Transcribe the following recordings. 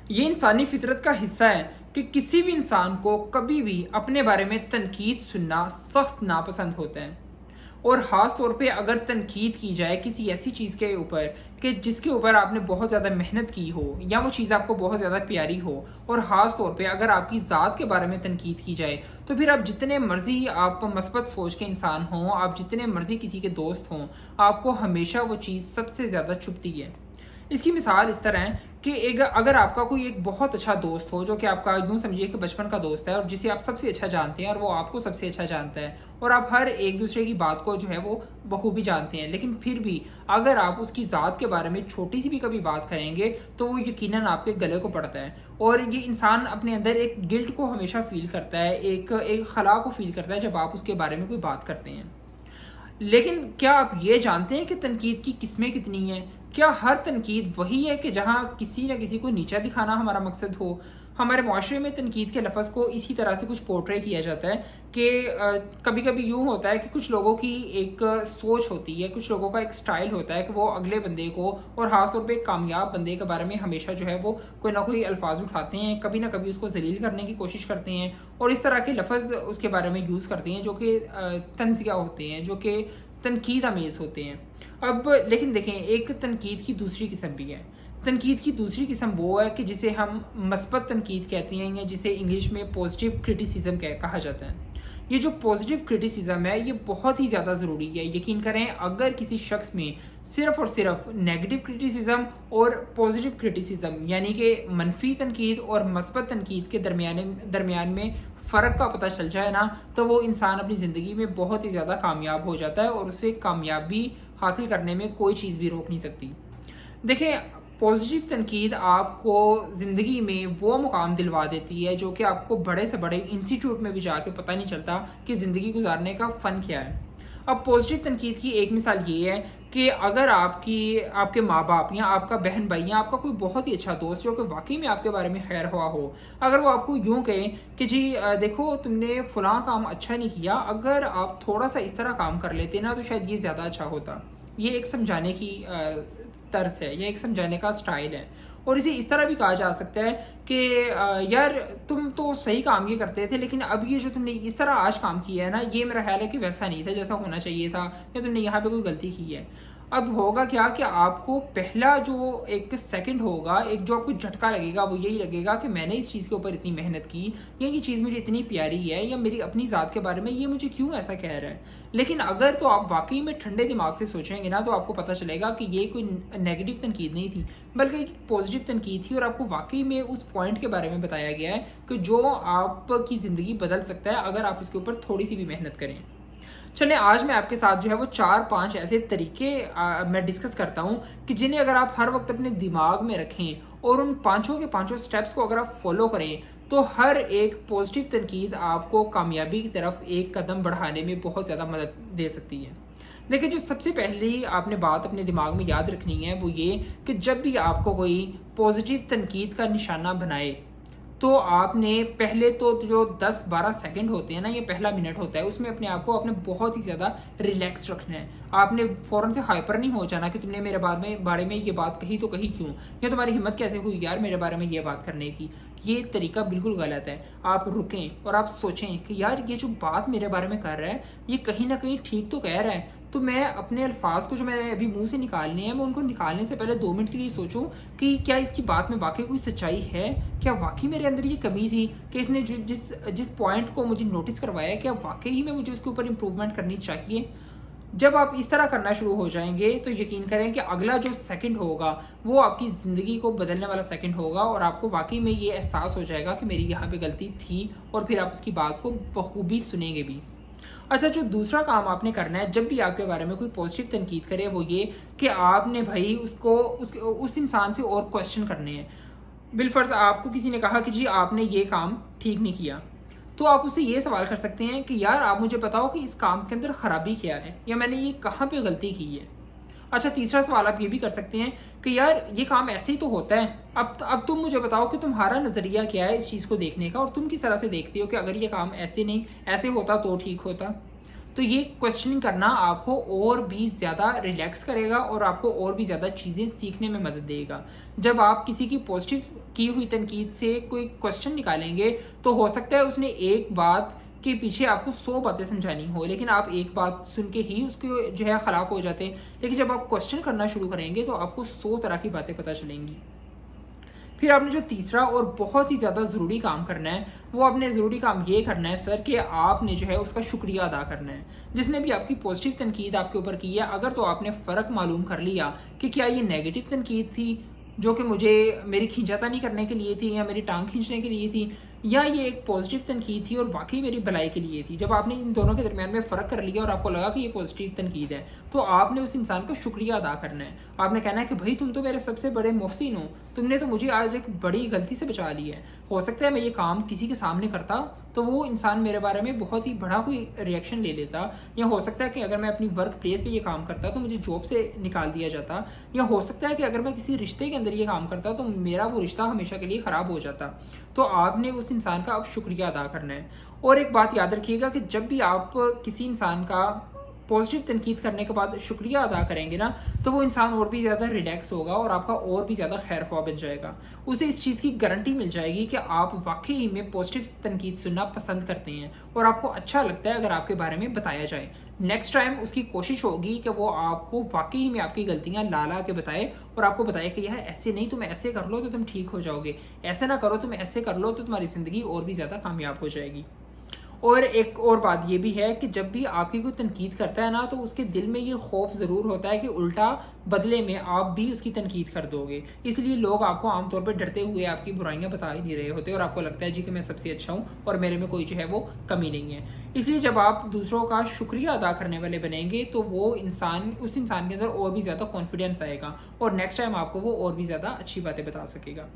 ये इंसानी फितरत का हिस्सा है कि किसी भी इंसान को कभी भी अपने बारे में तनकीद सुनना सख्त नापसंद होता है। और ख़ास तौर पे अगर तनकीद की जाए किसी ऐसी चीज़ के ऊपर कि जिसके ऊपर आपने बहुत ज़्यादा मेहनत की हो या वो चीज़ आपको बहुत ज़्यादा प्यारी हो, और ख़ास तौर पे अगर आपकी ज़ात के बारे में तनकीद की जाए, तो फिर आप जितने मर्ज़ी आप मस्बत सोच के इंसान हों, आप जितने मर्ज़ी किसी के दोस्त हों, आपको हमेशा वो चीज़ सबसे ज़्यादा चुभती है। इसकी मिसाल इस तरह है कि एक अगर आपका कोई एक बहुत अच्छा दोस्त हो जो कि आपका यूं समझिए कि बचपन का दोस्त है और जिसे आप सबसे अच्छा जानते हैं और वो आपको सबसे अच्छा जानता है और आप हर एक दूसरे की बात को जो है वो बखूबी जानते हैं, लेकिन फिर भी अगर आप उसकी ज़ात के बारे में छोटी सी भी कभी बात करेंगे तो वो यकीनन आपके गले को पड़ता है। और ये इंसान अपने अंदर एक गिल्ट को हमेशा फील करता है, एक खला को फील करता है जब आप उसके बारे में कोई बात करते हैं। लेकिन क्या आप ये जानते हैं कि तनकीद की किस्में कितनी हैं? क्या हर तनकीद वही है कि जहाँ किसी न किसी को नीचा दिखाना हमारा मकसद हो? हमारे माशरे में तनकीद के लफ्ज़ को इसी तरह से कुछ पोर्ट्रे किया जाता है कि कभी कभी यूँ होता है कि कुछ लोगों की एक सोच होती है, कुछ लोगों का एक स्टाइल होता है कि वो अगले बंदे को और ख़ास तौर पे एक कामयाब बंदे के बारे में हमेशा जो है वो कोई ना कोई अल्फाज उठाते हैं, कभी ना कभी उसको जलील करने की कोशिश करते हैं और इस तरह के लफ्ज़ उसके बारे में यूज़ करते हैं जो कि तंज़िया होते हैं, जो कि तनकीद आमेज़ होते हैं। अब लेकिन देखें, एक तनकीद की दूसरी किस्म भी है। तनकीद की दूसरी किस्म वो है कि जिसे हम मस्बत तनकीद कहते हैं या जिसे इंग्लिश में पॉजिटिव क्रिटिसिज्म कहा जाता है। ये जो पॉजिटिव क्रिटिसिज्म है ये बहुत ही ज़्यादा ज़रूरी है। यकीन करें, अगर किसी शख्स में सिर्फ़ और सिर्फ नेगेटिव क्रिटिसिज्म और पॉजिटिव क्रिटिसिज्म यानी कि मनफी तनकीद और मस्बत तनकीद के दरमियान में फ़र्क का पता चल जाए ना, तो वो इंसान अपनी ज़िंदगी में बहुत ही ज़्यादा कामयाब हो जाता है और उसे कामयाबी हासिल करने में कोई चीज़ भी रोक नहीं सकती। देखें, पॉजिटिव तनकीद आपको ज़िंदगी में वो मुकाम दिलवा देती है जो कि आपको बड़े से बड़े इंस्टीट्यूट में भी जाके पता नहीं चलता कि ज़िंदगी गुजारने का फ़न क्या है। अब पॉजिटिव तनकीद की एक मिसाल ये है कि अगर आपके माँ बाप या आपका बहन भाई या आपका कोई बहुत ही अच्छा दोस्त जो कि वाकई में आपके बारे में खैर हुआ हो, अगर वो आपको यूँ कहे कि जी देखो तुमने फ़लाँ काम अच्छा नहीं किया, अगर आप थोड़ा सा इस तरह काम कर लेते ना तो शायद ये ज़्यादा अच्छा होता। ये एक समझाने की तर्स है, ये एक समझाने का स्टाइल है। और इसे इस तरह भी कहा जा सकता है कि यार तुम तो सही काम ये करते थे, लेकिन अब ये जो तुमने इस तरह आज काम किया है ना, ये मेरा ख्याल है कि वैसा नहीं था जैसा होना चाहिए था, या तुमने यहाँ पे कोई गलती की है। अब होगा क्या कि आपको पहला जो एक सेकंड होगा, एक जो आपको झटका लगेगा वो यही लगेगा कि मैंने इस चीज़ के ऊपर इतनी मेहनत की, या ये चीज़ मुझे इतनी प्यारी है, या मेरी अपनी ज़ात के बारे में ये मुझे क्यों ऐसा कह रहा है। लेकिन अगर तो आप वाकई में ठंडे दिमाग से सोचेंगे ना, तो आपको पता चलेगा कि ये कोई नेगेटिव तनकीद नहीं थी बल्कि एक पॉजिटिव तनकीद थी और आपको वाकई में उस पॉइंट के बारे में बताया गया है कि जो आपकी ज़िंदगी बदल सकता है अगर आप इसके ऊपर थोड़ी सी भी मेहनत करें। चलें, आज मैं आपके साथ जो है वो 4-5 ऐसे तरीके मैं डिस्कस करता हूँ कि जिन्हें अगर आप हर वक्त अपने दिमाग में रखें और उन पांचों के पांचों स्टेप्स को अगर आप फॉलो करें तो हर एक पॉजिटिव तनकीद आपको कामयाबी की तरफ एक कदम बढ़ाने में बहुत ज़्यादा मदद दे सकती है। देखिए, जो सबसे पहली आपने बात अपने दिमाग में याद रखनी है वो ये कि जब भी आपको कोई पॉजिटिव तनकीद का निशाना बनाए तो आपने पहले तो जो 10-12 सेकंड होते हैं ना, ये पहला मिनट होता है, उसमें अपने आप को आपने बहुत ही ज़्यादा रिलैक्स रखना है। आपने फ़ौरन से हाइपर नहीं हो जाना कि तुमने मेरे बारे में ये बात कही तो कही क्यों, या तुम्हारी हिम्मत कैसे हुई यार मेरे बारे में ये बात करने की। ये तरीका बिल्कुल गलत है। आप रुकें और आप सोचें कि यार ये जो बात मेरे बारे में कर रहा है ये कहीं ना कहीं ठीक तो कह रहा है, तो मैं अपने अल्फाज को जो मैंने अभी मुंह से निकालने हैं मैं उनको निकालने से पहले 2 मिनट के लिए सोचूं कि क्या इसकी बात में वाकई कोई सच्चाई है, क्या वाकई मेरे अंदर ये कमी थी कि इसने जिस पॉइंट को मुझे नोटिस करवाया है क्या वाकई ही में मुझे उसके ऊपर इंप्रूवमेंट करनी चाहिए। जब आप इस तरह करना शुरू हो जाएंगे तो यकीन करें कि अगला जो सेकंड होगा वो आपकी ज़िंदगी को बदलने वाला सेकंड होगा और आपको वाकई में ये एहसास हो जाएगा कि मेरी यहाँ पे गलती थी और फिर आप उसकी बात को बखूबी सुनेंगे भी। अच्छा, जो दूसरा काम आपने करना है जब भी आपके बारे में कोई पॉजिटिव तनकीद करे वो ये कि आपने भाई उस इंसान से और क्वेश्चन करने हैं। बिलफर्ज आपको किसी ने कहा कि जी आपने ये काम ठीक नहीं किया, तो आप उससे ये सवाल कर सकते हैं कि यार आप मुझे बताओ कि इस काम के अंदर ख़राबी क्या है या मैंने ये कहाँ पे गलती की है। अच्छा, तीसरा सवाल आप ये भी कर सकते हैं कि यार ये काम ऐसे ही तो होता है, अब तुम मुझे बताओ कि तुम्हारा नज़रिया क्या है इस चीज़ को देखने का और तुम किस तरह से देखते हो कि अगर ये काम ऐसे नहीं ऐसे होता तो ठीक होता। तो ये क्वेश्चनिंग करना आपको और भी ज़्यादा रिलैक्स करेगा और आपको और भी ज़्यादा चीज़ें सीखने में मदद देगा। जब आप किसी की पॉजिटिव की हुई तनकीद से कोई क्वेश्चन निकालेंगे, तो हो सकता है उसने एक बात के पीछे आपको 100 बातें समझानी हो, लेकिन आप एक बात सुन के ही उसके जो है खिलाफ हो जाते हैं। लेकिन जब आप क्वेश्चन करना शुरू करेंगे तो आपको 100 तरह की बातें पता चलेंगी। फिर आपने जो तीसरा और बहुत ही ज़्यादा ज़रूरी काम करना है, वो आपने ज़रूरी काम ये करना है सर कि आपने जो है उसका शुक्रिया अदा करना है। जिसने भी आपकी पॉजिटिव तनकीद आपके ऊपर की है, अगर तो आपने फ़र्क मालूम कर लिया कि क्या ये नेगेटिव तनकीद थी जो कि मुझे मेरी खींचातानी करने के लिए थी या मेरी टांग खींचने के लिए थी, या ये एक पॉजिटिव तनकीद थी और वाकई मेरी भलाई के लिए थी। जब आपने इन दोनों के दरमियान में फ़र्क कर लिया और आपको लगा कि ये पॉजिटिव तनकीद है, तो आपने उस इंसान का शुक्रिया अदा करना है। आपने कहना है कि भाई तुम तो मेरे सबसे बड़े मोहसिन हो, तुमने तो मुझे आज एक बड़ी गलती से बचा ली है। हो सकता है मैं ये काम किसी के सामने करता तो वो इंसान मेरे बारे में बहुत ही बड़ा कोई रिएक्शन ले लेता, या हो सकता है कि अगर मैं अपनी वर्क प्लेस पे ये काम करता तो मुझे जॉब से निकाल दिया जाता, या हो सकता है कि अगर मैं किसी रिश्ते के अंदर ये काम करता तो मेरा वो रिश्ता हमेशा के लिए ख़राब हो जाता। तो आपने उस इंसान का अब शुक्रिया अदा करना है। और एक बात याद रखिएगा कि जब भी आप किसी इंसान का पॉजिटिव तनकीद करने के बाद शुक्रिया अदा करेंगे ना, तो वो इंसान और भी ज़्यादा रिलैक्स होगा और आपका और भी ज़्यादा खैर ख्वाह बन जाएगा। उसे इस चीज़ की गारंटी मिल जाएगी कि आप वाकई में पॉजिटिव तनकीद सुनना पसंद करते हैं और आपको अच्छा लगता है अगर आपके बारे में बताया जाए। नेक्स्ट टाइम उसकी कोशिश होगी कि वो आपको वाकई में आपकी गलतियां ला ला के बताए और आपको बताए कि यार ऐसे नहीं, तुम ऐसे कर लो तो तुम ठीक हो जाओगे, ऐसे ना करो, तुम ऐसे कर लो तो तुम्हारी ज़िंदगी और भी ज़्यादा कामयाब हो जाएगी। और एक और बात ये भी है कि जब भी आपकी कोई तनकीद करता है ना, तो उसके दिल में ये खौफ ज़रूर होता है कि उल्टा बदले में आप भी उसकी तनकीद कर दोगे। इसलिए लोग आपको आमतौर पर डरते हुए आपकी बुराइयां बता ही नहीं रहे होते और आपको लगता है जी कि मैं सबसे अच्छा हूँ और मेरे में कोई जो है वो कमी नहीं है। इसलिए जब आप दूसरों का शुक्रिया अदा करने वाले बनेंगे तो वो इंसान, उस इंसान के अंदर और भी ज़्यादा कॉन्फिडेंस आएगा और नेक्स्ट टाइम आपको वो और भी ज़्यादा अच्छी बातें बता सकेगा।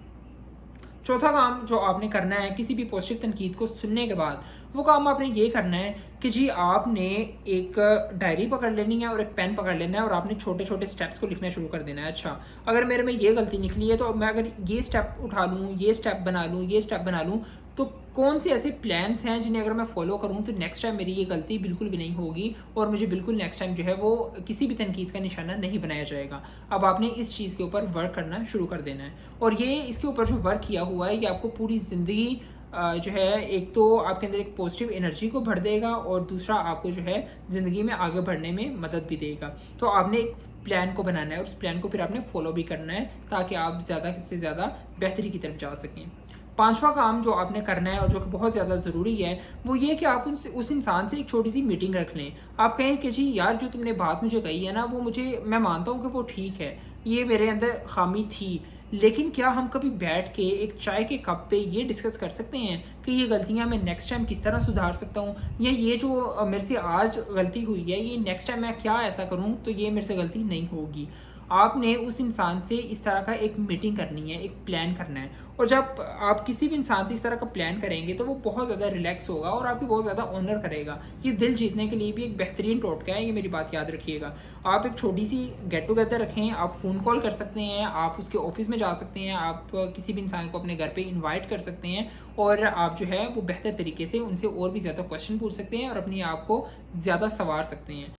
चौथा काम जो आपने करना है किसी भी पॉजिटिव तनकीद को सुनने के बाद, वो काम आपने ये करना है कि जी आपने एक डायरी पकड़ लेनी है और एक पेन पकड़ लेना है और आपने छोटे छोटे स्टेप्स को लिखना शुरू कर देना है। अच्छा, अगर मेरे में ये गलती निकली है तो मैं अगर ये स्टेप उठा लूँ, ये स्टेप बना लूँ, ये स्टेप बना लूँ, तो कौन से ऐसे प्लान्स हैं जिन्हें अगर मैं फॉलो करूँ तो नेक्स्ट टाइम मेरी ये गलती बिल्कुल भी नहीं होगी और मुझे बिल्कुल नेक्स्ट टाइम जो है वो किसी भी तनकीद का निशाना नहीं बनाया जाएगा। अब आपने इस चीज़ के ऊपर वर्क करना शुरू कर देना है और ये इसके ऊपर जो वर्क किया हुआ है ये आपको पूरी ज़िंदगी जो है, एक तो आपके अंदर एक पॉजिटिव एनर्जी को भर देगा और दूसरा आपको जो है ज़िंदगी में आगे बढ़ने में मदद भी देगा। तो आपने एक प्लान को बनाना है और उस प्लान को फिर आपने फॉलो भी करना है ताकि आप ज़्यादा से ज़्यादा बेहतरी की तरफ जा सकें। पांचवा काम जो आपने करना है और जो कि बहुत ज़्यादा ज़रूरी है वो ये कि आप उस इंसान से एक छोटी सी मीटिंग रख लें। आप कहें कि जी यार जो तुमने बात मुझे कही है ना, वो मुझे, मैं मानता हूँ कि वो ठीक है, ये मेरे अंदर खामी थी, लेकिन क्या हम कभी बैठ के एक चाय के कप पे ये डिस्कस कर सकते हैं कि ये गलतियां मैं नेक्स्ट टाइम किस तरह सुधार सकता हूँ, या ये जो मेरे से आज गलती हुई है ये नेक्स्ट टाइम मैं क्या ऐसा करूँ तो ये मेरे से गलती नहीं होगी। आपने उस इंसान से इस तरह का एक मीटिंग करनी है, एक प्लान करना है। और जब आप किसी भी इंसान से इस तरह का प्लान करेंगे तो वो बहुत ज़्यादा रिलैक्स होगा और आपकी बहुत ज़्यादा ऑनर करेगा। ये दिल जीतने के लिए भी एक बेहतरीन टोटका है, ये मेरी बात याद रखिएगा। आप एक छोटी सी गेट टुगेदर रखें, आप फ़ोन कॉल कर सकते हैं, आप उसके ऑफिस में जा सकते हैं, आप किसी भी इंसान को अपने घर पे इनवाइट कर सकते हैं और आप जो है वो बेहतर तरीके से उनसे और भी ज़्यादा क्वेश्चन पूछ सकते हैं और अपने आप को ज़्यादा संवार सकते हैं।